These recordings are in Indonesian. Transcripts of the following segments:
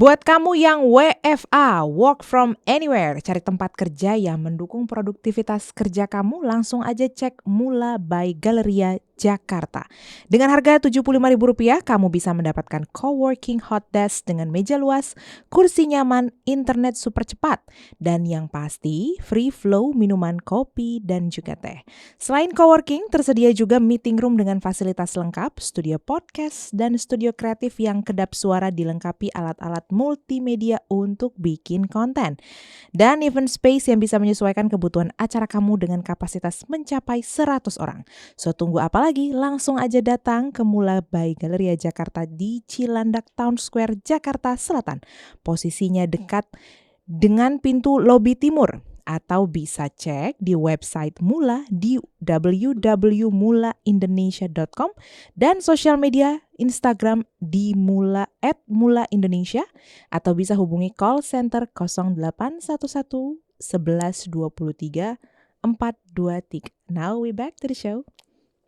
Buat kamu yang WFA, work from anywhere, cari tempat kerja yang mendukung produktivitas kerja kamu, langsung aja cek Mula by Galleria Jakarta. Dengan harga Rp75.000, kamu bisa mendapatkan coworking hot desk dengan meja luas, kursi nyaman, internet super cepat, dan yang pasti free flow minuman kopi dan juga teh. Selain coworking, tersedia juga meeting room dengan fasilitas lengkap, studio podcast, dan studio kreatif yang kedap suara dilengkapi alat-alat multimedia untuk bikin konten. Dan event space yang bisa menyesuaikan kebutuhan acara kamu dengan kapasitas mencapai 100 orang. So tunggu apa lagi? Langsung aja datang ke Mula by Galleria Jakarta di Cilandak Town Square, Jakarta Selatan. Posisinya dekat dengan pintu lobi timur. Atau bisa cek di website Mula di www.mulaindonesia.com dan sosial media Instagram di Mula @mulaindonesia atau bisa hubungi call center 0811 11 23 423. Now we back to the show.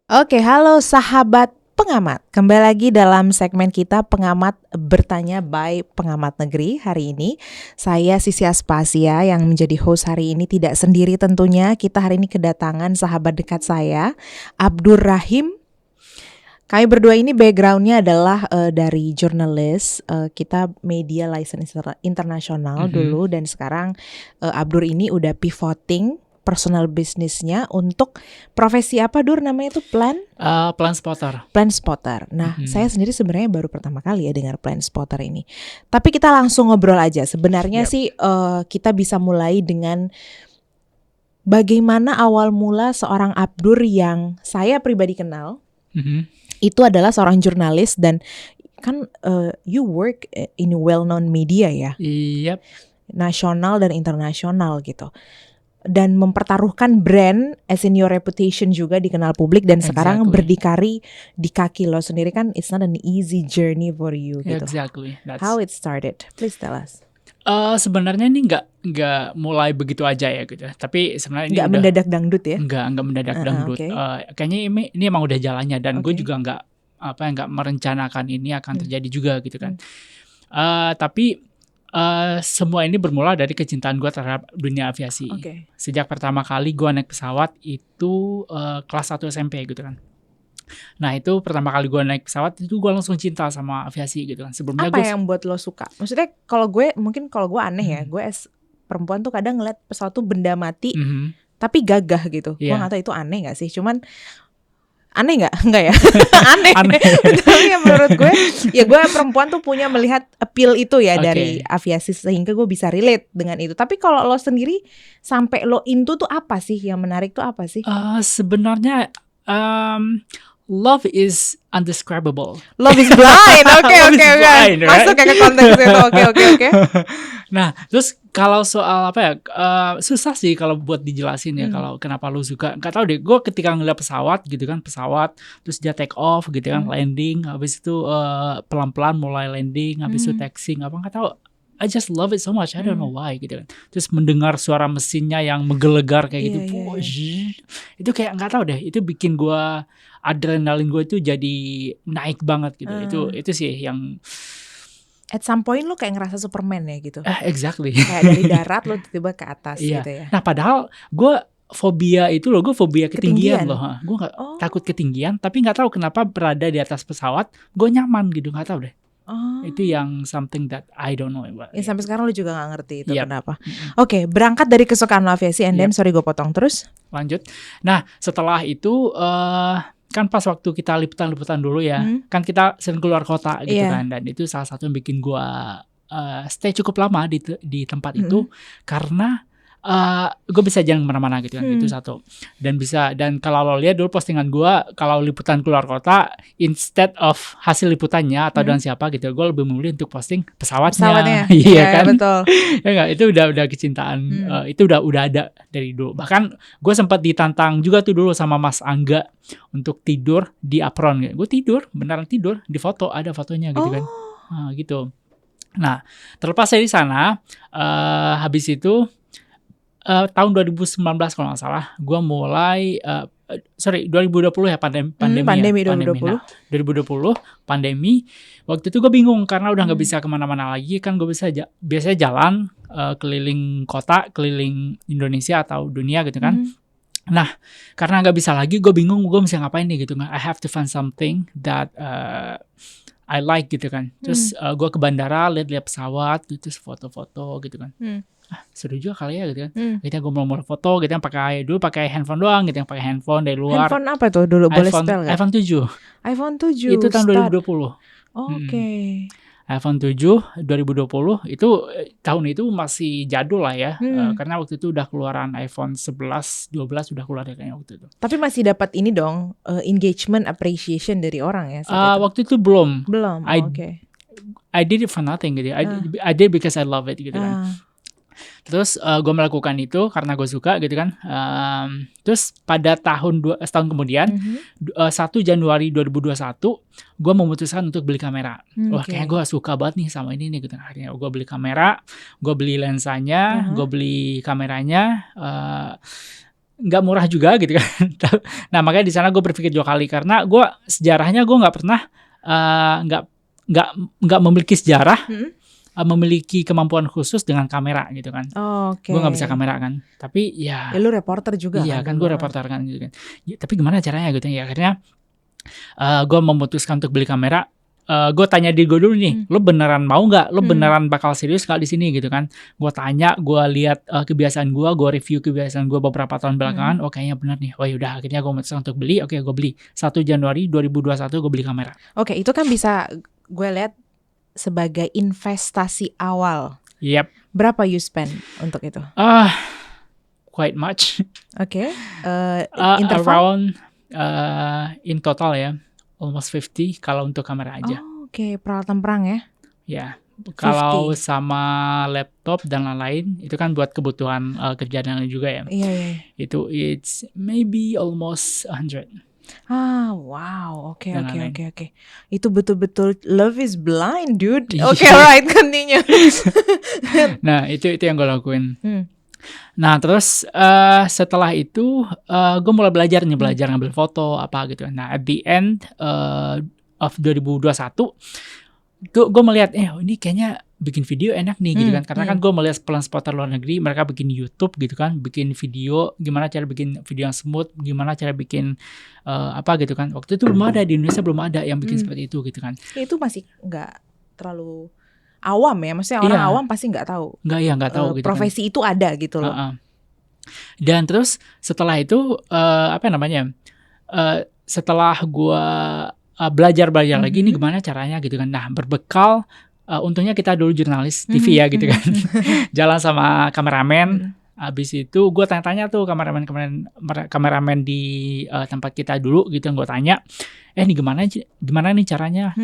Oke, halo sahabat pengamat. Kembali lagi dalam segmen kita Pengamat Bertanya by Pengamat Negeri. Hari ini saya Sisi Aspasia yang menjadi host hari ini, tidak sendiri tentunya. Kita hari ini kedatangan sahabat dekat saya, Abdur Rahim. Kami berdua ini backgroundnya adalah dari jurnalis, kita media license internasional dulu, dan sekarang Abdur ini udah pivoting personal bisnisnya untuk profesi apa, Dur, namanya itu plan spotter. Plan spotter. Nah, saya sendiri sebenarnya baru pertama kali ya dengar plan spotter ini. Tapi kita langsung ngobrol aja. Sebenarnya sih kita bisa mulai dengan bagaimana awal mula seorang Abdur yang saya pribadi kenal. Itu adalah seorang jurnalis dan kan you work in well-known media ya. Nasional dan internasional gitu. Dan mempertaruhkan brand as in your reputation juga dikenal publik, dan sekarang berdikari di kaki lo sendiri kan, it's not an easy journey for you gitu. How it started, please tell us. Sebenarnya ini nggak mulai begitu aja ya gitu. Tapi sebenarnya ini nggak mendadak dangdut ya? Nggak mendadak dangdut. Kayaknya ini emang udah jalannya, dan gue juga nggak merencanakan ini akan terjadi juga gitu kan. Tapi semua ini bermula dari kecintaan gue terhadap dunia aviasi. Sejak pertama kali gue naik pesawat itu kelas 1 SMP gitu kan. Nah itu pertama kali gue naik pesawat itu gue langsung cinta sama aviasi gitu kan. Sebelumnya apa yang buat lo suka? Maksudnya kalau gue aneh ya, gue as perempuan tuh kadang ngeliat pesawat tuh benda mati tapi gagah gitu. Gue gak tahu itu aneh gak sih, cuman aneh nggak? Enggak ya? Aneh. Tapi ya menurut gue, ya gue perempuan tuh punya melihat appeal itu ya dari aviasi, sehingga gue bisa relate dengan itu. Tapi kalau lo sendiri sampai lo into tuh apa sih yang menarik tuh apa sih? Sebenarnya love is undescribable. Love is blind. Oke. Masuk ke konteks itu. Oke. Nah, terus kalau soal susah sih kalau buat dijelasin ya, kalau kenapa lu suka. Nggak tahu deh, gue ketika ngeliat pesawat gitu kan, terus dia take off gitu kan, landing, habis itu pelan-pelan mulai landing, habis itu taxiing, nggak tahu. I just love it so much, I don't know why gitu kan. Terus mendengar suara mesinnya yang menggelegar kayak gitu, itu kayak nggak tahu deh, itu bikin gue, adrenalin gue itu jadi naik banget gitu. Itu sih yang at some point lo kayak ngerasa Superman ya gitu. Exactly. Kayak dari darat lo tiba-tiba ke atas gitu ya. Nah padahal gue fobia ketinggian loh. Gue takut ketinggian, tapi nggak tahu kenapa berada di atas pesawat gue nyaman gitu, nggak tahu deh. Itu yang something that I don't know. Sampai sekarang lo juga nggak ngerti itu kenapa. Oke, berangkat dari kesukaan lo aviasi, and then sorry gue potong terus. Lanjut. Nah setelah itu kan pas waktu kita liputan dulu ya, kan kita sering keluar kota gitu kan, dan itu salah satu yang bikin gue stay cukup lama di tempat itu, karena gue bisa jalan kemana-mana gitu kan, itu satu. Dan kalau lo lihat dulu postingan gue, kalau liputan keluar kota, instead of hasil liputannya atau dengan siapa gitu, gue lebih memilih untuk posting pesawatnya. Iya kan, betul. Ya nggak, itu udah kecintaan, itu udah ada dari dulu. Bahkan gue sempat ditantang juga tuh dulu sama Mas Angga untuk tidur di apron. Gue beneran tidur, di foto, ada fotonya gitu kan. Gitu. Nah terlepas dari sana, habis itu tahun 2019 kalau nggak salah, gue mulai 2020 ya pandemi Pandemi ya. 2020. Nah, 2020 pandemi. Waktu itu gue bingung karena udah nggak bisa kemana-mana lagi kan. Gue bisa biasanya jalan keliling kota, keliling Indonesia atau dunia gitu kan. Nah, karena nggak bisa lagi, gue bingung gue mesti ngapain nih gitu kan. I have to find something that I like gitu kan. Terus gue ke bandara, lihat pesawat, gitu, terus foto-foto gitu kan. Seru juga kali ya gitu kan. Akhirnya gue mau foto gitu kan, pakai handphone doang gitu, yang pakai handphone dari luar. Handphone apa tuh dulu, boleh spell gak? iPhone 7. iPhone 7. Itu tahun 2020. Oke. iPhone 7 2020 itu tahun itu masih jadul lah ya. Karena waktu itu udah keluaran iPhone 11, 12 udah keluar ya kayaknya waktu itu. Tapi masih dapat ini dong, engagement, appreciation dari orang ya saat itu? Waktu itu belum. Oke. I did it for nothing gitu. I did because I love it gitu kan. Terus gue melakukan itu karena gue suka gitu kan. Terus pada setahun kemudian 1 Januari 2021 gue memutuskan untuk beli kamera. Wah kayaknya gue suka banget nih sama ini nih gitu. Akhirnya gue beli kamera, gue beli lensanya, gue beli kameranya. Nggak murah juga gitu kan. Nah makanya di sana gue berpikir 2 kali karena gue sejarahnya gue nggak pernah nggak memiliki sejarah. Memiliki kemampuan khusus dengan kamera gitu kan. Gue nggak bisa kamera kan. Tapi ya lu reporter juga iya kan? Iya kan gue reporter kan gitu kan. Ya, tapi gimana caranya gitu ya. Akhirnya gue memutuskan untuk beli kamera. Gue tanya diri gue dulu nih, lo beneran mau nggak? Lo beneran bakal serius nggak di sini gitu kan? Gue tanya, gue lihat kebiasaan gue review kebiasaan gue beberapa tahun belakangan. Oh kayaknya bener nih. Oh yaudah, akhirnya gue memutuskan untuk beli. Oke, gue beli 1 Januari 2021 gue beli kamera. Oke, itu kan bisa gue lihat sebagai investasi awal. Yep. Berapa you spend untuk itu? Quite much. Oke. Around in total ya almost 50 kalau untuk kamera aja. Oke, peralatan perang ya? Ya, kalau sama laptop dan lain-lain itu kan buat kebutuhan kerjaan yang juga ya. Iya. Itu it's maybe almost 100. Wow, oke. Itu betul-betul love is blind, dude. Oke, Yeah. alright, continue. Nah, itu yang gue lakuin. Nah, terus setelah itu gue mulai belajar ngambil foto apa gitu. Nah, at the end of 2021 gue melihat ini kayaknya bikin video enak nih gitu kan. Karena kan gue melihat plan spotter luar negeri, mereka bikin YouTube gitu kan, bikin video, gimana cara bikin video yang smooth, gimana cara bikin apa gitu kan. Waktu itu belum ada, di Indonesia belum ada yang bikin seperti itu gitu kan. Itu masih nggak terlalu awam ya, maksudnya orang awam pasti nggak tahu. Nggak tahu gitu profesi kan. Itu ada gitu loh. Dan terus setelah itu setelah gue belajar lagi ini gimana caranya gitu kan. Nah, berbekal untungnya kita dulu jurnalis TV ya gitu kan. Jalan sama kameramen. Abis itu gue tanya-tanya tuh kameramen di tempat kita dulu gitu. Gue tanya, ini gimana nih caranya?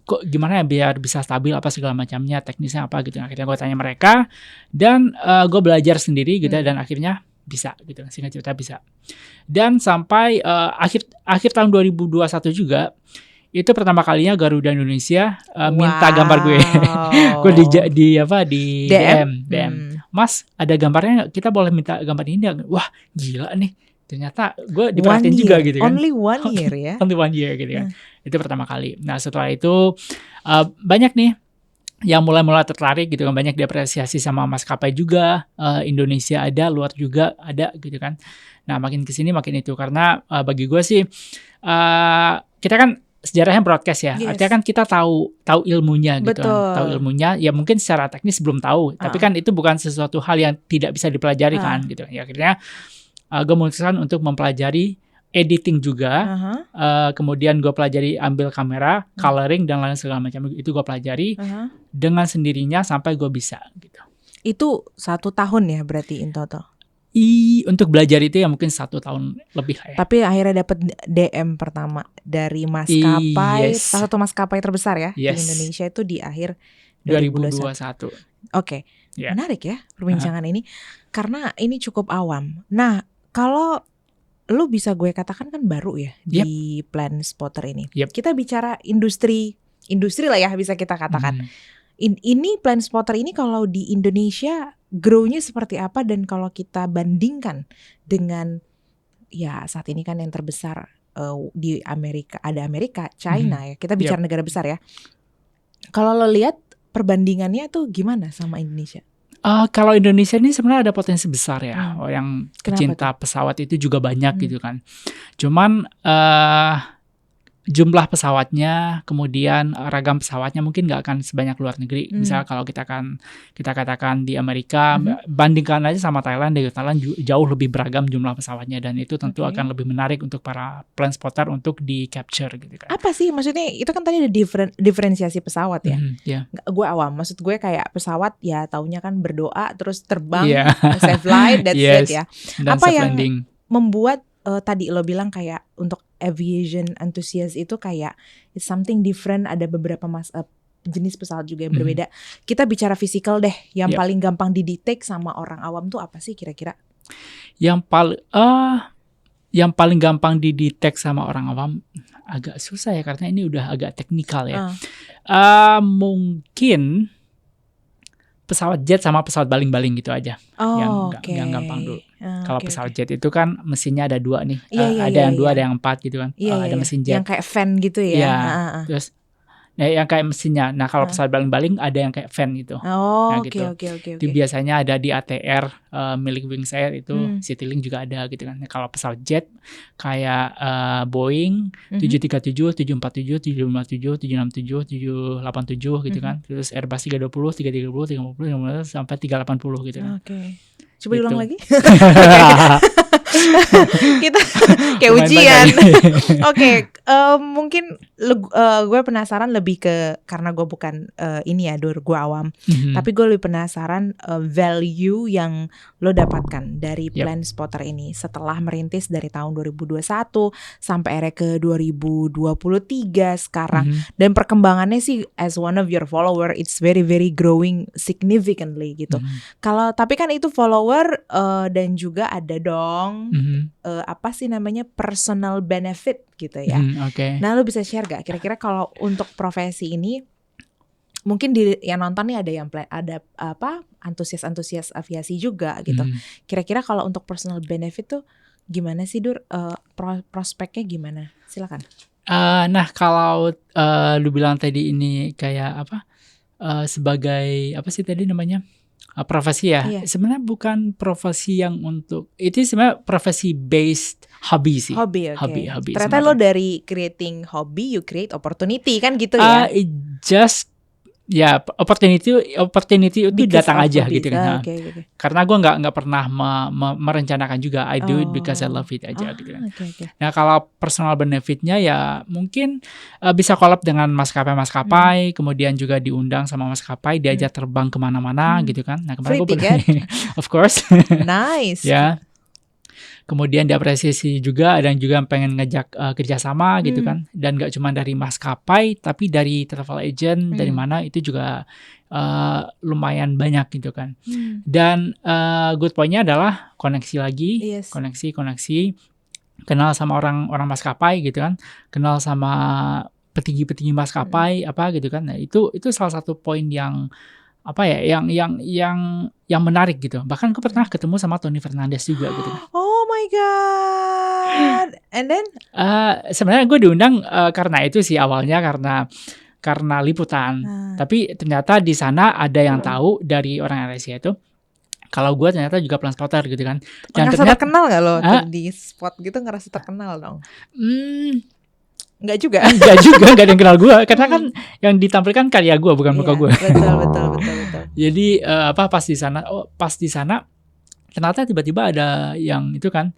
Kok gimana ya biar bisa stabil apa segala macamnya, teknisnya apa gitu. Akhirnya gue tanya mereka dan gue belajar sendiri gitu dan akhirnya bisa gitu. Singkat cerita bisa. Dan sampai akhir tahun 2021 juga itu pertama kalinya Garuda Indonesia minta gambar gue. Gue di DM. Mas, ada gambarnya, kita boleh minta gambar ini ya? Wah, gila nih. Ternyata gue diperhatiin juga gitu kan. Only 1 year ya. Only 1 year gitu kan. Itu pertama kali. Nah, setelah itu banyak nih yang mulai tertarik gitu kan. Banyak diapresiasi sama maskapai juga. Indonesia ada, luar juga ada gitu kan. Nah, makin kesini makin itu. Karena bagi gue sih kita kan sejarahnya broadcast ya. Artinya kan kita tahu ilmunya gitu kan. Tahu ilmunya, ya mungkin secara teknis belum tahu. Tapi kan itu bukan sesuatu hal yang tidak bisa dipelajari kan gitu. Ya akhirnya gue memutuskan untuk mempelajari editing juga. Kemudian gue pelajari ambil kamera, coloring dan lain segala macam. Itu gue pelajari dengan sendirinya sampai gue bisa gitu. Itu 1 tahun ya berarti in total? Untuk belajar itu ya mungkin 1 tahun lebih lah ya. Tapi akhirnya dapat DM pertama dari maskapai, salah satu maskapai terbesar ya di Indonesia itu di akhir 2021. Oke. Menarik ya perbincangan ini karena ini cukup awam. Nah, kalau lu bisa gue katakan kan baru ya di Plan Spotter ini. Kita bicara industri lah ya bisa kita katakan. Ini Plan Spotter ini kalau di Indonesia grow-nya seperti apa, dan kalau kita bandingkan dengan ya saat ini kan yang terbesar di Amerika, China ya. Kita bicara negara besar ya. Kalau lo lihat perbandingannya tuh gimana sama Indonesia? Kalau Indonesia ini sebenarnya ada potensi besar ya. Yang Kenapa pecinta pesawat itu juga banyak gitu kan. Cuman jumlah pesawatnya, kemudian ragam pesawatnya mungkin nggak akan sebanyak luar negeri. Misalnya kalau kita katakan di Amerika, bandingkan aja sama Thailand, di Thailand jauh lebih beragam jumlah pesawatnya, dan itu tentu akan lebih menarik untuk para plane spotter untuk di capture gitu kan. Apa sih maksudnya? Itu kan tadi ada diferensiasi pesawat ya. Gue awam, maksud gue kayak pesawat ya taunya kan berdoa terus terbang, safe flight, that's it ya. Dan apa yang landing membuat tadi lo bilang kayak untuk aviation enthusiast itu kayak it's something different, ada beberapa jenis pesawat juga yang berbeda. Kita bicara physical deh, yang paling gampang didetect sama orang awam tuh apa sih kira-kira? Yang paling gampang didetect sama orang awam agak susah ya, karena ini udah agak teknikal ya. Mungkin pesawat jet sama pesawat baling-baling gitu aja, yang gampang dulu. Kalau pesawat jet itu kan mesinnya ada 2 nih, ada yang 2, ada yang 4 gitu kan. Ada mesin jet yang kayak fan gitu ya. Terus yang kayak mesinnya. Nah kalau pesawat baling-baling ada yang kayak fan gitu. Gitu. Itu biasanya ada di ATR milik Wings Air itu, Citylink juga ada gitu kan. Nah, kalau pesawat jet kayak Boeing 737, 747, 757, 767, 787 gitu kan. Terus Airbus 320, 330, 350, 350 sampai 380 gitu kan. Coba ulang lagi. Kita kayak ujian. Mungkin gue penasaran lebih ke, karena gue bukan ini ya, gue awam. Tapi gue lebih penasaran value yang lo dapatkan dari plane spotter ini setelah merintis dari tahun 2021 sampai akhirnya ke 2023 sekarang. Dan perkembangannya sih as one of your follower, it's very very growing significantly gitu. Tapi kan itu follower dan juga ada dong apa sih namanya personal benefit gitu ya. Nah lo bisa share gak kira-kira kalau untuk profesi ini, mungkin yang nonton nih ada antusias aviasi juga gitu. Kira-kira kalau untuk personal benefit tuh gimana sih Dur? Prospeknya gimana? Silakan. Nah kalau lu bilang tadi ini kayak apa, sebagai apa sih tadi namanya, profesi ya, sebenarnya bukan profesi yang untuk itu, sebenarnya profesi based hobby sih. Hobby. Ternyata sebenarnya. Lo dari creating hobby, you create opportunity kan gitu ya? Opportunity itu Because datang aja hobbies. gitu kan. Karena gue nggak pernah merencanakan juga. I do it because I love it aja gitu kan. Nah kalau personal benefitnya ya mungkin bisa collab dengan maskapai, kemudian juga diundang sama maskapai, diajak terbang kemana-mana gitu kan. Nah kemarin gue of course. Nice. Ya. Kemudian diapresiasi juga, ada yang juga pengen ngajak kerjasama gitu kan, dan gak cuma dari maskapai tapi dari travel agent, dari mana itu juga lumayan banyak gitu kan. Dan good point-nya adalah koneksi lagi, koneksi, kenal sama orang maskapai gitu kan, kenal sama petinggi maskapai apa gitu kan. Nah itu salah satu poin yang apa ya, yang menarik gitu. Bahkan gue pernah ketemu sama Tony Fernandes juga gitu. Oh my god. And then sebenarnya gue diundang karena itu sih awalnya, karena liputan. Tapi ternyata di sana ada yang tahu dari orang Malaysia itu kalau gue ternyata juga plane spotter gitu kan. Dan ngerasa terkenal gak lo di spot gitu, ngerasa terkenal dong? Enggak juga, gak ada yang kenal gue, karena kan yang ditampilkan karya gue, bukan muka gue. Betul. Jadi pas di sana ternyata tiba-tiba ada yang itu kan,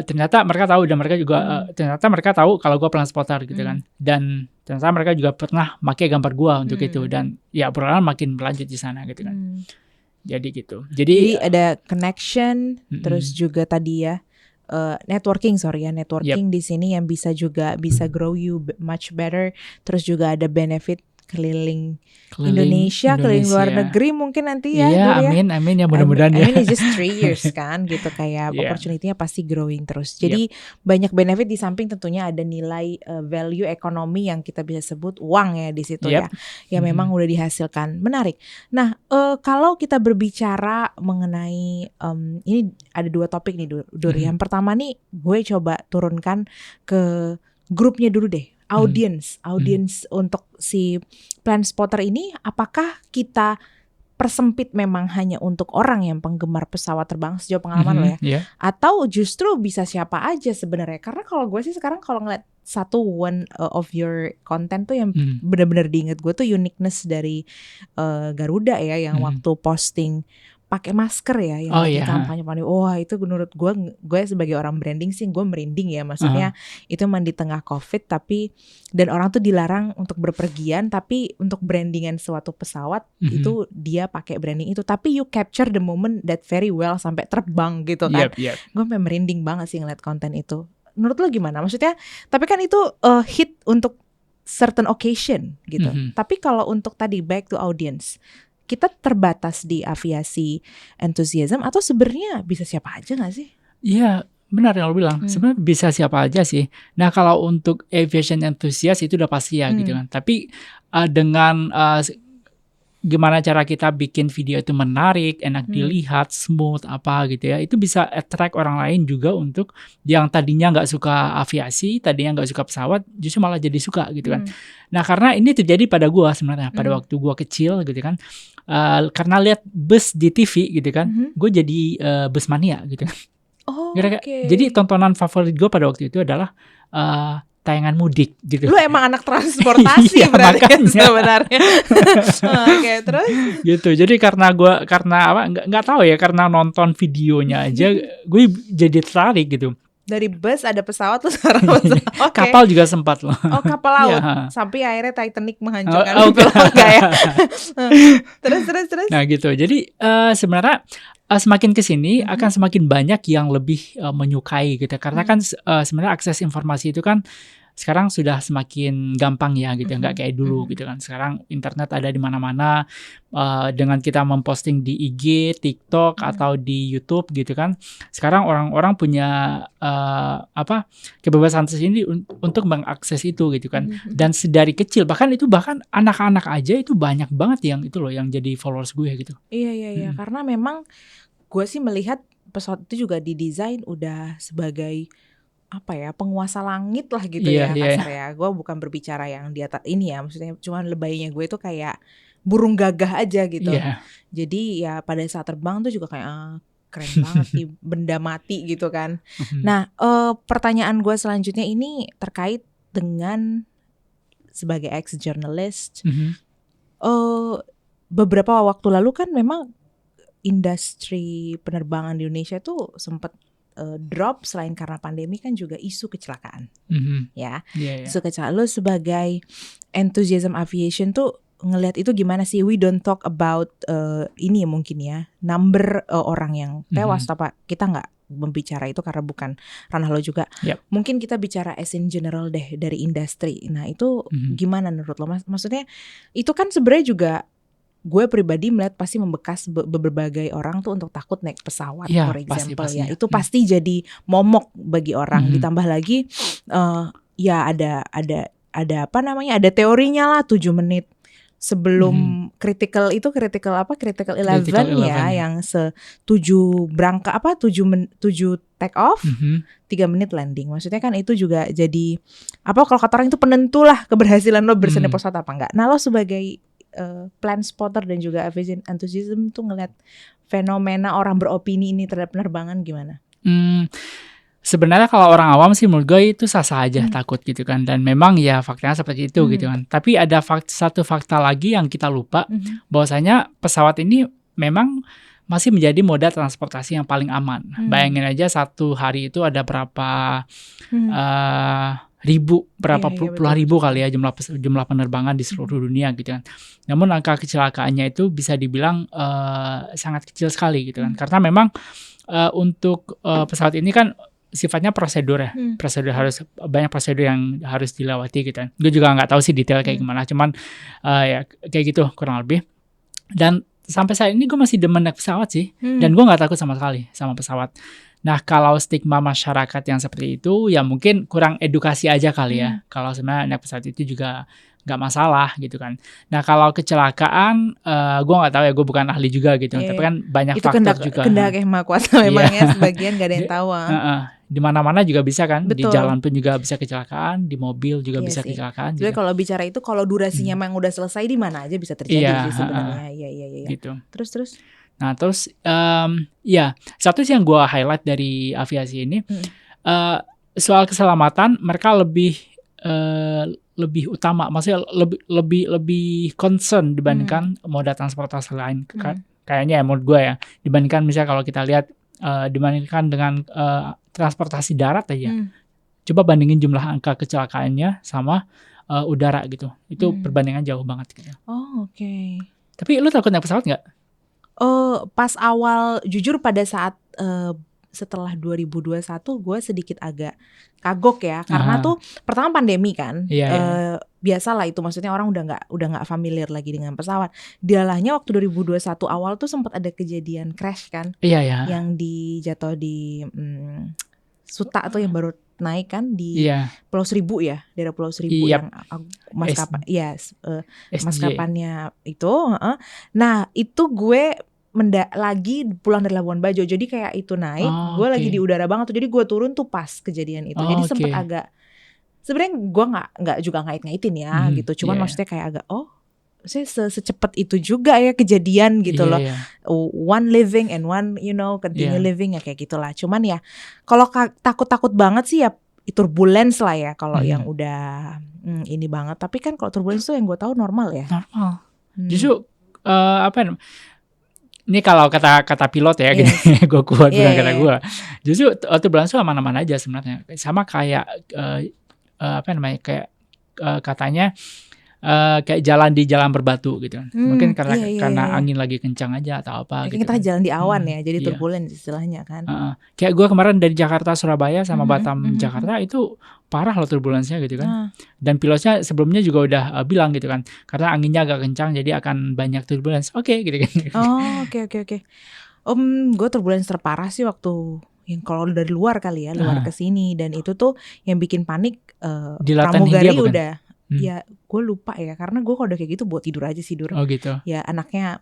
ternyata mereka tahu, dan mereka juga ternyata mereka tahu kalau gue plane spotter gitu kan, dan ternyata mereka juga pernah pakai gambar gue untuk itu, dan ya obrolan makin berlanjut di sana gitu kan. Jadi gitu. Jadi ada connection, terus juga tadi ya. Networking di sini yang bisa grow you much better, terus juga ada benefit keliling Indonesia, keliling luar negeri mungkin nanti ya. Iya, Dur, ya. amin ya mudah-mudahan ya. I mean it's just 3 years kan gitu, kayak opportunity-nya pasti growing terus. Jadi banyak benefit di samping tentunya ada nilai value ekonomi yang kita bisa sebut uang ya di situ ya. Ya memang udah dihasilkan. Menarik. Nah, kalau kita berbicara mengenai ini ada 2 topik nih Dur. Yang pertama nih gue coba turunkan ke grupnya dulu deh. Audience untuk si Planspotter ini, apakah kita persempit memang hanya untuk orang yang penggemar pesawat terbang sejauh pengalaman lo ya? Atau justru bisa siapa aja sebenarnya? Karena kalau gue sih sekarang kalau ngeliat one of your content tuh yang benar-benar diinget gue tuh uniqueness dari Garuda ya, yang waktu posting pakai masker ya, yang lagi kampanye. Wah itu menurut gue sebagai orang branding sih gue merinding ya, maksudnya itu memang di tengah COVID tapi dan orang tuh dilarang untuk berpergian, tapi untuk brandingan suatu pesawat itu dia pakai branding itu, tapi you capture the moment that very well sampai terbang gitu kan. Gue sampai merinding banget sih ngeliat konten itu. Menurut lo gimana? Maksudnya tapi kan itu hit untuk certain occasion gitu. Tapi kalau untuk tadi back to audience, kita terbatas di aviasi enthusiasm atau sebenarnya bisa siapa aja gak sih? Iya, benar yang lo bilang. Sebenarnya bisa siapa aja sih. Nah, kalau untuk aviation enthusiast itu udah pasti ya gitu kan. Tapi dengan gimana cara kita bikin video itu menarik, enak dilihat, smooth apa gitu ya, itu bisa attract orang lain juga untuk yang tadinya nggak suka aviasi, tadinya nggak suka pesawat, justru malah jadi suka gitu kan. Nah karena ini terjadi pada gue sebenarnya pada waktu gue kecil gitu kan, karena lihat bus di TV gitu kan, gue jadi bus mania gitu kan. Jadi tontonan favorit gue pada waktu itu adalah tayangan mudik gitu. Lu emang anak transportasi berarti sebenarnya. Terus gitu. Jadi karena apa nggak tahu ya, karena nonton videonya aja gue jadi tertarik gitu. Dari bus ada pesawat tuh sekarang pesawat. Kapal juga sempat loh. Oh, kapal laut. Sampai akhirnya Titanic menghancurkan enggak ya. Terus. Nah gitu. Jadi sebenarnya semakin kesini akan semakin banyak yang lebih menyukai gitu. Karena kan sebenarnya akses informasi itu kan sekarang sudah semakin gampang ya gitu, nggak kayak dulu gitu kan. Sekarang internet ada di mana-mana, dengan kita memposting di IG, TikTok atau di YouTube gitu kan. Sekarang orang-orang punya kebebasan tersendiri untuk mengakses itu gitu kan. Dan sedari kecil bahkan anak-anak aja itu banyak banget yang itu loh yang jadi followers gue gitu. Iya. Karena memang gue sih melihat pesawat itu juga didesain udah sebagai penguasa langit lah gitu kasar ya. Gue bukan berbicara yang di atas ini ya, maksudnya cuman lebaynya gue itu kayak burung gagah aja gitu. Jadi ya pada saat terbang tuh juga kayak keren banget sih, benda mati gitu kan. Nah pertanyaan gue selanjutnya ini terkait dengan sebagai ex-journalist, beberapa waktu lalu kan memang industri penerbangan di Indonesia tuh sempat drop, selain karena pandemi kan juga isu kecelakaan. Isu kecelakaan. Lo sebagai enthusiasm aviation tuh ngelihat itu gimana sih? We don't talk about ini mungkin ya, number orang yang tewas, apa kita nggak membicara itu karena bukan ranah lo juga. Mungkin kita bicara as in general deh dari industri. Nah itu gimana menurut lo? Maksudnya itu kan sebenarnya juga gue pribadi melihat pasti membekas berbagai orang tuh untuk takut naik pesawat, for example ya. Itu pasti jadi momok bagi orang. Ditambah lagi ya ada ada teorinya lah 7 menit sebelum critical 11 ya, yang 7 berangkat 7 take off, 3 menit landing. Maksudnya kan itu juga jadi kalau kata orang itu penentu lah keberhasilan lo berseni pesawat apa enggak. Nah lo sebagai Planspotter dan juga aviation enthusiasm tuh ngeliat fenomena orang beropini ini terhadap penerbangan gimana? Sebenarnya kalau orang awam sih menurut gue itu sah-sah aja takut gitu kan, dan memang ya faktanya seperti itu gitu kan. Tapi ada satu fakta lagi yang kita lupa, bahwasanya pesawat ini memang masih menjadi moda transportasi yang paling aman. Bayangin aja satu hari itu ada berapa puluh ribu kali ya jumlah penerbangan di seluruh dunia gitu kan. Namun angka kecelakaannya itu bisa dibilang sangat kecil sekali gitu kan. Karena memang untuk pesawat ini kan sifatnya prosedur ya. Hmm. Prosedur banyak prosedur yang harus dilewati gitu kan. Gue juga nggak tahu sih detail kayak gimana, cuman ya kayak gitu kurang lebih. Dan sampai saat ini gue masih demen naik pesawat sih. Dan gue nggak takut sama sekali sama pesawat. Nah, kalau stigma masyarakat yang seperti itu, ya mungkin kurang edukasi aja kali ya. Kalau sebenarnya naik pesawat itu juga nggak masalah gitu kan. Nah, kalau kecelakaan, gue nggak tahu ya, gue bukan ahli juga gitu. Tapi kan banyak itu faktor juga. Kehendak yang maha kuasa memangnya sebagian nggak ada yang tahu. Di mana-mana juga bisa kan. Betul. Di jalan pun juga bisa kecelakaan, di mobil juga bisa sih. kecelakaan. Jadi kalau bicara itu, kalau durasinya memang udah selesai, di mana aja bisa terjadi sih sebenarnya. Iya. Gitu. Terus. Nah, terus ya satu sih yang gue highlight dari aviasi ini, soal keselamatan mereka lebih utama, maksudnya lebih concern dibandingkan moda transportasi lain. Kayaknya ya menurut gue ya, dibandingkan misalnya kalau kita lihat dibandingkan dengan transportasi darat aja. Coba bandingin jumlah angka kecelakaannya sama udara gitu. Itu perbandingan jauh banget gitu. Oh, oke. Tapi lu takut naik pesawat nggak? Pas awal, jujur pada saat setelah 2021 gue sedikit agak kagok ya, karena tuh pertama pandemi kan. Biasalah itu, maksudnya orang udah nggak familiar lagi dengan pesawat. Dialahnya waktu 2021 awal tuh sempat ada kejadian crash kan. Yang jatuh di Suta tuh yang baru naik kan di Pulau Seribu ya, daerah Pulau Seribu yang maskapannya itu. Nah itu gue lagi pulang dari Labuan Bajo, jadi kayak itu naik, gue lagi di udara banget tuh, jadi gue turun tuh pas kejadian itu, jadi sempet agak, sebenarnya gue nggak juga ngait-ngaitin ya gitu, cuman maksudnya kayak agak saya secepat itu juga ya kejadian gitu loh. One living and one continue living ya kayak gitulah. Cuman ya kalau takut banget sih ya turbulence lah ya kalau yang udah ini banget. Tapi kan kalau turbulence tuh yang gue tahu normal ya. Normal. Justru ini kalau kata pilot ya, gini, gue kuat bukan kata gue. Justru turbulence tuh aman-aman aja sebenarnya. Sama kayak kayak katanya kayak jalan di jalan berbatu gitu. Mungkin karena angin lagi kencang aja atau apa gitu. Kita jalan di awan ya, jadi turbulence istilahnya kan. Kayak gue kemarin dari Jakarta Surabaya sama Batam Jakarta itu parah loh turbulensinya gitu kan. Dan pilotnya sebelumnya juga udah bilang gitu kan, karena anginnya agak kencang jadi akan banyak turbulence. Oke gitu kan. Oke. Gue turbulence terparah sih waktu yang kalau dari luar kali ya, luar ke sini, dan itu tuh yang bikin panik pramugari udah. Ya gue lupa ya, karena gue kalau udah kayak gitu buat tidur aja sih gitu. Ya anaknya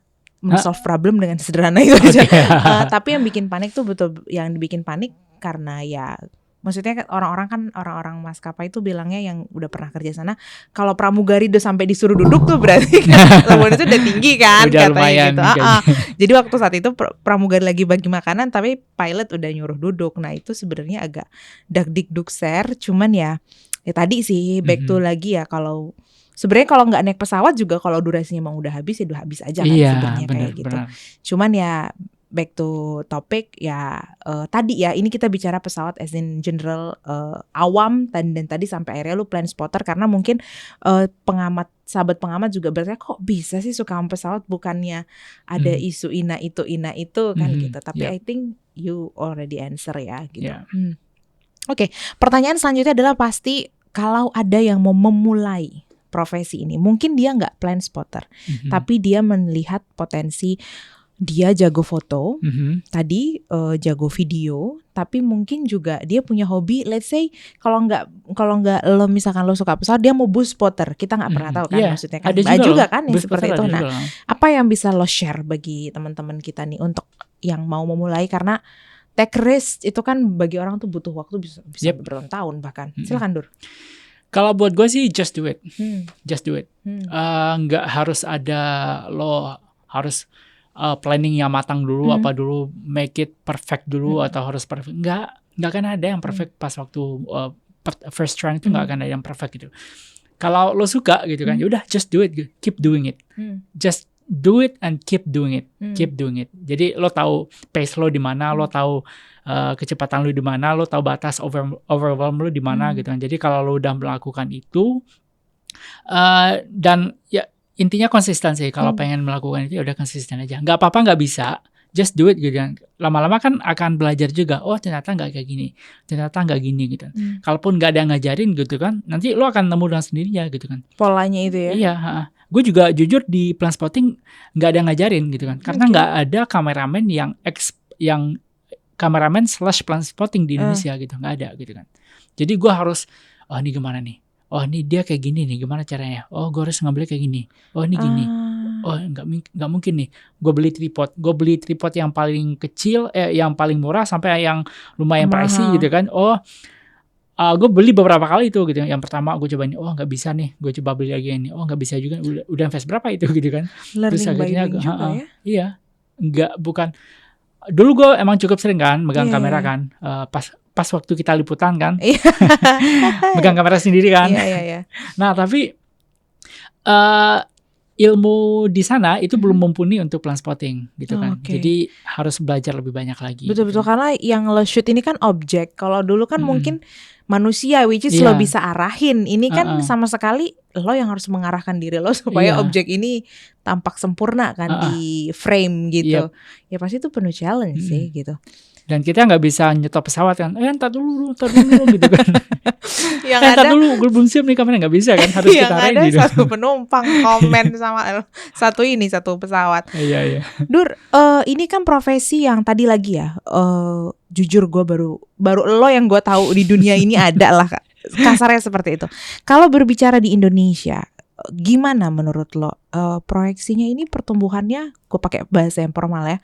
solve problem dengan sederhana itu aja. Tapi yang bikin panik tuh betul, yang dibikin panik karena ya maksudnya orang-orang maskapai itu bilangnya yang udah pernah kerja sana, kalau pramugari udah sampai disuruh duduk tuh berarti kan levelnya itu udah tinggi kan udah katanya gitu. Jadi waktu saat itu pramugari lagi bagi makanan tapi pilot udah nyuruh duduk. Nah itu sebenarnya agak dakdikdukser, cuman ya tadi sih back to lagi ya, kalau sebenarnya kalau nggak naik pesawat juga kalau durasinya emang udah habis ya udah habis aja kan sebenarnya kayak gitu. Cuman ya back to topic ya, tadi ya ini kita bicara pesawat as in general awam, dan tadi sampai akhirnya lu plan spotter karena mungkin sahabat pengamat juga bertanya kok bisa sih suka sama pesawat, bukannya ada isu ina itu kan gitu. Tapi I think you already answer ya gitu. Oke, pertanyaan selanjutnya adalah pasti kalau ada yang mau memulai profesi ini, mungkin dia nggak plan spotter, tapi dia melihat potensi, dia jago foto, tadi jago video, tapi mungkin juga dia punya hobi, let's say kalau nggak lo misalkan lo suka pesawat, dia mau bus spotter, kita nggak pernah tahu kan, maksudnya kan ada juga kan yang seperti itu. Nah, apa yang bisa lo share bagi teman-teman kita nih untuk yang mau memulai, karena take risk itu kan bagi orang tuh butuh waktu bisa bertahun-tahun bahkan. Silakan Dur. Kalau buat gue sih just do it. Just do it. Nggak harus lo harus planning yang matang dulu, apa dulu, make it perfect dulu atau harus perfect. Nggak akan ada yang perfect pas waktu first try itu, nggak akan ada yang perfect gitu. Kalau lo suka gitu kan, ya udah just do it, keep doing it. Just do it and keep doing it. Keep doing it. Jadi lo tahu pace lo di mana, lo tahu kecepatan lo di mana, lo tahu batas overwhelm lo di mana gitu kan. Jadi kalau lo udah melakukan itu dan ya intinya konsisten sih. Kalau pengen melakukan itu ya udah konsisten aja. Nggak apa-apa nggak bisa. just do it gitu kan. Lama-lama kan akan belajar juga. Oh ternyata nggak kayak gini, ternyata nggak gini gitu. Kalaupun nggak ada yang ngajarin gitu kan, nanti lo akan nemu dengan sendirinya gitu kan. Polanya itu ya. Iya. Gue juga jujur di Plan Spotting nggak ada yang ngajarin gitu kan, karena nggak ada kameramen yang kameramen / Plan Spotting di Indonesia gitu, nggak ada gitu kan. Jadi gue harus, oh ini gimana nih? Oh ini dia kayak gini nih, gimana caranya? Oh gue harus ngambilnya kayak gini. Oh ini gini. Oh nggak mungkin nih. Gue beli tripod yang paling kecil, yang paling murah sampai yang lumayan pricey gitu kan. Oh gue beli beberapa kali itu gitu. Yang pertama gue coba ini, oh nggak bisa nih. Gue coba beli lagi ini, oh nggak bisa juga. Udah invest berapa itu gitu kan? Learning terus akhirnya by doing juga ya? Iya, bukan. Dulu gue emang cukup sering kan megang kamera kan. Pas waktu kita liputan kan, megang kamera sendiri kan. Nah tapi ilmu di sana itu belum mumpuni untuk Plan Spotting gitu kan. Jadi harus belajar lebih banyak lagi. Betul-betul, karena yang lo shoot ini kan objek. Kalau dulu kan mungkin manusia, which is lo bisa arahin. Ini kan sama sekali lo yang harus mengarahkan diri lo supaya objek ini tampak sempurna kan di frame gitu. Ya pasti itu penuh challenge sih gitu. Dan kita nggak bisa nyetop pesawat kan, entar dulu gitu kan. Entar dulu, gue belum siap nih kamera, nggak bisa kan, harus kita arahin gitu. Yang ada satu penumpang komen sama satu pesawat. Iya. Dur, ini kan profesi yang tadi lagi ya, jujur gue baru lo yang gue tahu di dunia ini ada lah, kasarnya seperti itu. Kalau berbicara di Indonesia, gimana menurut lo proyeksinya ini pertumbuhannya? Gue pakai bahasa yang formal ya.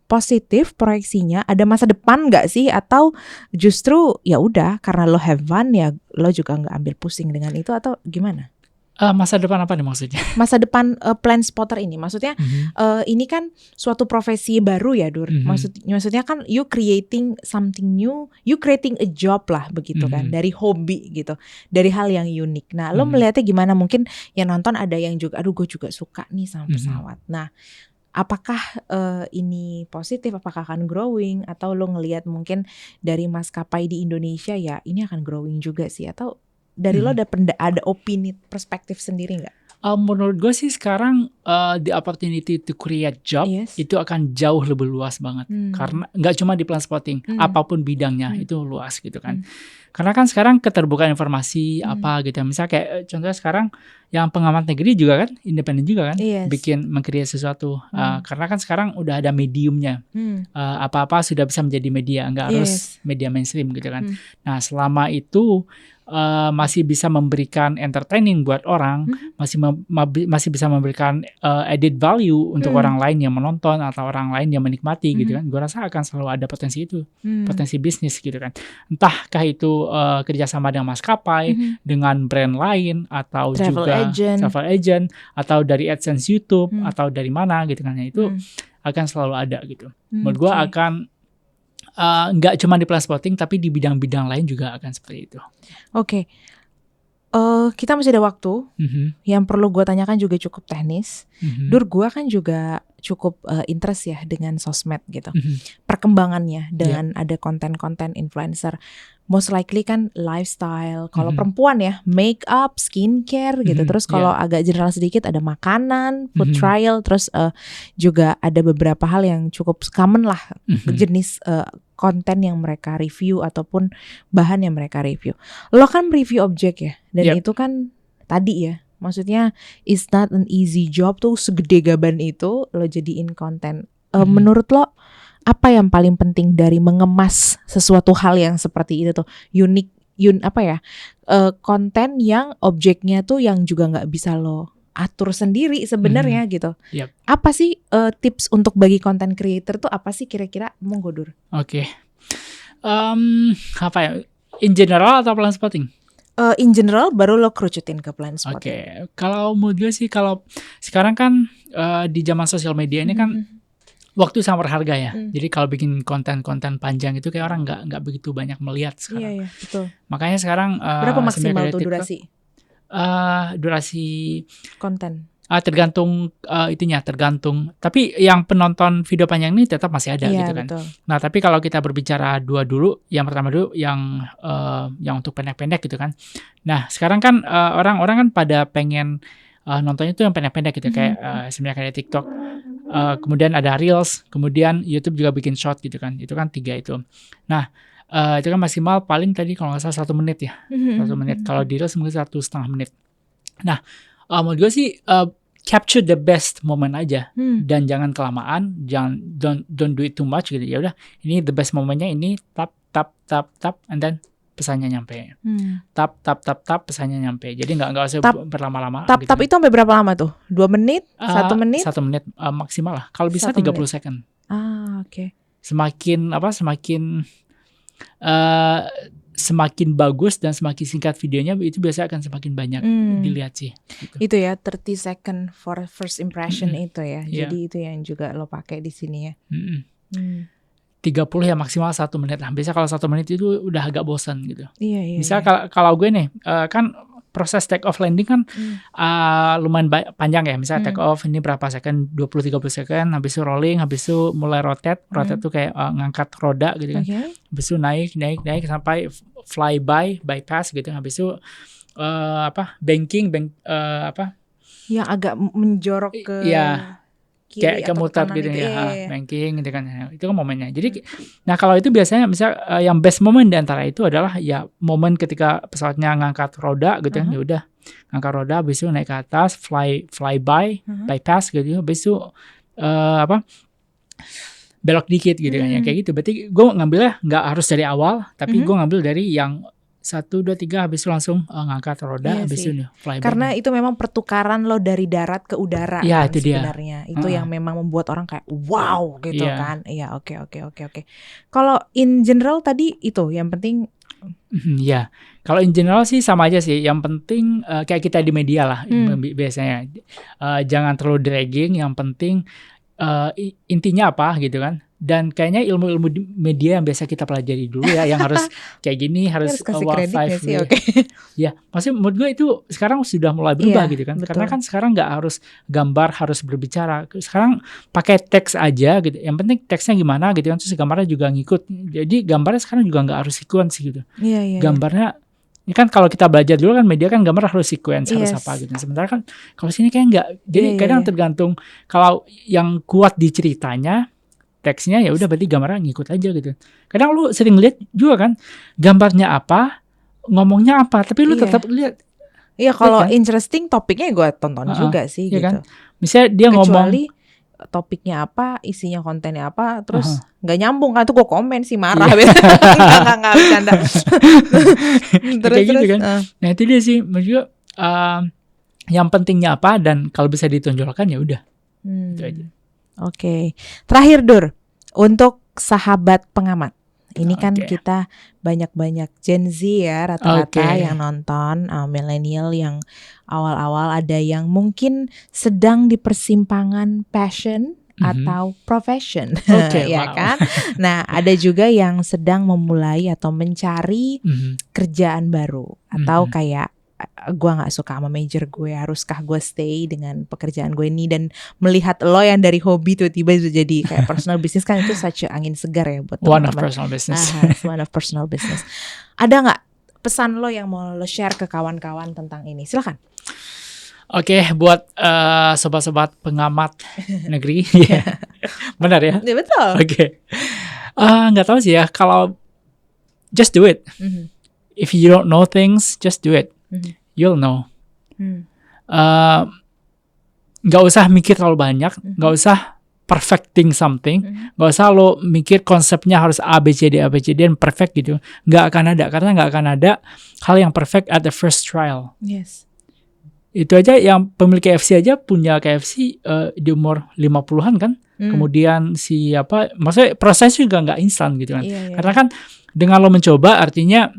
Positif proyeksinya, ada masa depan nggak sih, atau justru ya udah karena lo have fun ya lo juga nggak ambil pusing dengan itu, atau gimana? Masa depan apa nih maksudnya? Masa depan Plan Spotter ini maksudnya ini kan suatu profesi baru ya Dur. Maksudnya kan you creating something new, you creating a job lah begitu kan, dari hobi gitu, dari hal yang unik. Nah lo melihatnya gimana? Mungkin yang nonton ada yang juga, aduh gue juga suka nih sama pesawat. Nah apakah ini positif, apakah akan growing, atau lo ngelihat mungkin dari maskapai di Indonesia ya ini akan growing juga sih, atau dari lo ada opini perspektif sendiri nggak? Menurut gue sih sekarang the opportunity to create job itu akan jauh lebih luas banget, karena nggak cuma di Plan Spotting, apapun bidangnya itu luas gitu kan. Karena kan sekarang keterbukaan informasi apa gitu, misalnya kayak contohnya sekarang yang pengamat negeri juga kan independen juga kan, bikin meng-create sesuatu. Karena kan sekarang udah ada mediumnya, apa-apa sudah bisa menjadi media, nggak harus media mainstream gitu kan. Nah selama itu masih bisa memberikan entertaining buat orang, masih bisa memberikan added value untuk orang lain yang menonton atau orang lain yang menikmati gitu kan. Gue rasa akan selalu ada potensi itu, potensi bisnis gitu kan. Entahkah itu kerjasama dengan maskapai, dengan brand lain, atau travel agent, atau dari AdSense YouTube, atau dari mana gitu kan. Itu akan selalu ada gitu. Menurut gue akan nggak cuma di Plan Spotting, tapi di bidang-bidang lain juga akan seperti itu. Oke. Kita masih ada waktu. Yang perlu gue tanyakan juga cukup teknis. Dur, gue kan juga cukup interest ya dengan sosmed gitu. Perkembangannya dengan ada konten-konten influencer. Most likely kan lifestyle. Kalau perempuan ya make up, skincare gitu. Terus kalau agak general sedikit ada makanan, food trial. Terus juga ada beberapa hal yang cukup common lah, jenis konten yang mereka review ataupun bahan yang mereka review. Lo kan review objek ya, dan itu kan tadi ya, maksudnya it's not an easy job tuh, segede gaban itu lo jadiin konten. Menurut lo apa yang paling penting dari mengemas sesuatu hal yang seperti itu tuh, unik konten yang objeknya tuh yang juga nggak bisa lo atur sendiri sebenarnya gitu. Apa sih tips untuk bagi content creator tuh apa sih kira-kira? Monggo Dur. Oke. Apa ya? In general atau Plan Spotting? In general baru lo kerucutin ke Plan Spotting. Kalau menurut gue sih, kalau sekarang kan di zaman sosial media ini kan waktu sangat berharga ya. Jadi kalau bikin konten-konten panjang itu kayak orang nggak begitu banyak melihat sekarang. Iya, betul. Makanya sekarang berapa maksimal tuh durasi? Durasi konten tergantung tergantung. Tapi yang penonton video panjang ini tetap masih ada gitu kan. Betul. Nah tapi kalau kita berbicara dua dulu, yang pertama dulu yang untuk pendek-pendek gitu kan. Nah sekarang kan orang-orang kan pada pengen nontonnya tuh yang pendek-pendek gitu, kayak sebenarnya kayak TikTok. Kemudian ada Reels, kemudian YouTube juga bikin short gitu kan. Itu kan 3 itu. Nah, itu kan maksimal paling tadi kalau nggak salah 1 menit ya. 1 menit. Kalau di Reels mungkin 1,5 menit. Nah, menurut gue sih capture the best moment aja dan jangan kelamaan, don't do it too much gitu. Ya udah, ini the best momennya ini tap and then pesannya nyampe. Tap pesannya nyampe. Jadi nggak usah berlama-lama. Tap gitu. itu sampai berapa lama tuh? 2 menit? 1 menit? 1 menit maksimal lah. Kalau bisa 1 30 menit. second. Oke. Semakin bagus dan semakin singkat videonya itu biasanya akan semakin banyak dilihat sih. Gitu. Itu ya 30 second for first impression itu ya. Yeah. Jadi itu yang juga lo pakai di sini ya. 30 ya maksimal 1 menit lah. Biasanya kalau 1 menit itu udah agak bosan gitu. Iya. Misalnya kalau gue nih kan proses take off landing kan lumayan panjang ya. Misalnya take off ini berapa second, 20-30 second, habis itu rolling, habis itu mulai rotate tuh kayak ngangkat roda gitu kan. Okay. Habis itu naik sampai fly bypass gitu. Habis itu banking yang agak menjorok ke kiri kayak atau muter kanan gitu itu. ya, banking gitu kan. Itu kan momennya. Jadi nah kalau itu biasanya misal yang best moment di antara itu adalah ya momen ketika pesawatnya ngangkat roda gitu kan. Ya udah ngangkat roda habis itu naik ke atas, fly bypass gitu. Habis itu belok dikit gitu kan ya, kayak gitu. Berarti gue ngambilnya nggak harus dari awal, tapi gue ngambil dari yang 1, 2, 3 habis itu langsung ngangkat roda, habis itu fly. Karena itu memang pertukaran lo dari darat ke udara ya, kan itu sebenarnya. Itu yang memang membuat orang kayak wow gitu Iya. kan. Iya, oke. Kalau in general tadi itu yang penting ya. Kalau in general sih sama aja sih. Yang penting kayak kita di media lah biasanya. Jangan terlalu dragging, yang penting intinya apa gitu kan. Dan kayaknya ilmu-ilmu media yang biasa kita pelajari dulu ya, yang harus kayak gini, harus kasih kredit sih, oke. Ya, maksudnya menurut gue itu sekarang sudah mulai berubah gitu kan. Betul. Karena kan sekarang nggak harus gambar, harus berbicara. Sekarang pakai teks aja gitu. Yang penting teksnya gimana gitu kan, terus gambarnya juga ngikut. Jadi gambarnya sekarang juga nggak harus sequence gitu. Iya. Gambarnya ini kan kalau kita belajar dulu kan media kan gambar harus sequence, harus apa gitu. Sementara kan kalau sini kayak nggak. Jadi kadang tergantung kalau yang kuat di ceritanya, teksnya ya udah berarti gambarnya ngikut aja gitu. Kadang lu sering lihat juga kan gambarnya apa, ngomongnya apa, tapi lu tetap lihat. Iya, kalau kan? Interesting topiknya gue tonton juga sih gitu. Kan? Misalnya dia kecuali topiknya apa, isinya kontennya apa, terus nggak nyambung kan, tuh gue komen sih marah. Nggak bercanda. Terus gitu kan. Nah itu dia sih, maksudnya yang pentingnya apa dan kalau bisa ditonjolkan ya udah. Itu aja. Oke. Terakhir Dur, untuk sahabat pengamat. Ini kan kita banyak-banyak Gen Z ya rata-rata yang nonton, milenial yang awal-awal, ada yang mungkin sedang di persimpangan passion atau profession, ya kan? Nah, ada juga yang sedang memulai atau mencari kerjaan baru atau kayak gue gak suka sama major gue, haruskah gue stay dengan pekerjaan gue ini, dan melihat lo yang dari hobi tiba-tiba jadi kayak personal business kan, itu such angin segar ya buat teman-teman. One of personal business. Ada gak pesan lo yang mau lo share ke kawan-kawan tentang ini? Silakan. Oke, buat sobat-sobat pengamat negeri. Benar ya? Ya betul. Oke. Nggak tahu sih ya, kalau just do it. If you don't know things, just do it. You'll know. Gak usah mikir terlalu banyak, gak usah perfecting something, gak usah lo mikir konsepnya harus ABCD dan perfect gitu. Gak akan ada, karena gak akan ada hal yang perfect at the first trial. Yes. Itu aja yang pemilik KFC aja punya KFC di umur 50-an kan. Kemudian maksudnya proses juga gak instan gitu kan. Karena kan dengan lo mencoba artinya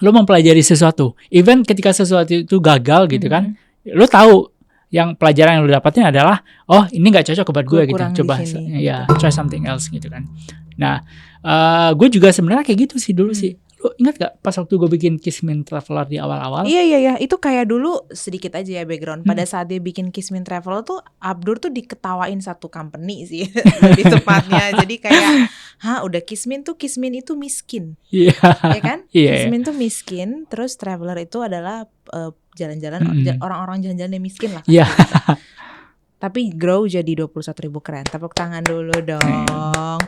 lo mempelajari sesuatu. Even ketika sesuatu itu gagal gitu kan, lo tahu yang pelajaran yang lo dapatin adalah ini nggak cocok buat gue gitu. Coba ya try something else gitu kan. Nah, gue juga sebenarnya kayak gitu sih dulu sih. Lo ingat gak pas waktu gue bikin Kismin Traveler di awal-awal? Iya. Itu kayak dulu sedikit aja ya background. Pada saat dia bikin Kismin Traveler tuh Abdur tuh diketawain satu company sih lebih tepatnya. Jadi kayak udah Kismin itu miskin. Iya kan? Kismin tuh miskin, terus Traveler itu adalah jalan-jalan orang-orang jalan-jalan yang miskin lah. Iya. tapi grow jadi 21.000. Keren. Tepuk tangan dulu dong.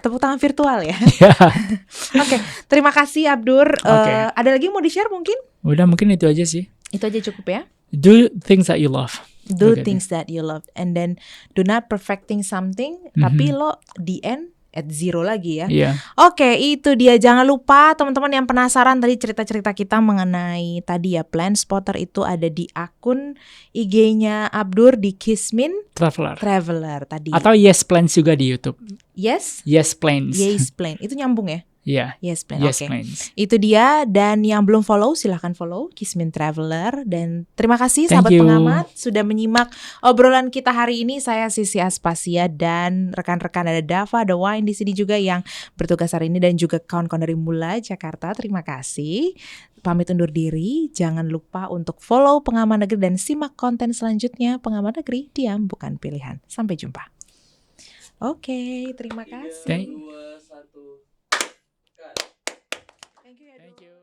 Tepuk tangan virtual ya. Oke, terima kasih Abdur. Oke. Ada lagi mau di-share mungkin? Udah mungkin itu aja sih. Itu aja cukup ya. Do things that you love. Do Oke, things that you love and then do not perfecting something, tapi lo the end at zero lagi ya. Iya. Oke, itu dia. Jangan lupa teman-teman yang penasaran tadi cerita-cerita kita mengenai tadi ya Plan Spotter itu ada di akun IG-nya Abdur di Kismin Traveler. tadi. Atau Yes Plans juga di YouTube. Yes Plans. Yes Plan. Itu nyambung ya? Iya. Yes Plan. Yes Oke. Plans. Itu dia, dan yang belum follow silahkan follow Kismin Traveler. Dan terima kasih Thank sahabat you. pengamat sudah menyimak obrolan kita hari ini. Saya Sisi Aspasia dan rekan-rekan ada Dava, ada Wine di sini juga yang bertugas hari ini, dan juga kawan-kawan dari Mula Jakarta. Terima kasih. Pamit undur diri. Jangan lupa untuk follow Pengamat Negeri dan simak konten selanjutnya. Pengamat Negeri, diam bukan pilihan. Sampai jumpa. Oke, terima kasih. Thank- Thank you ya, Thank you.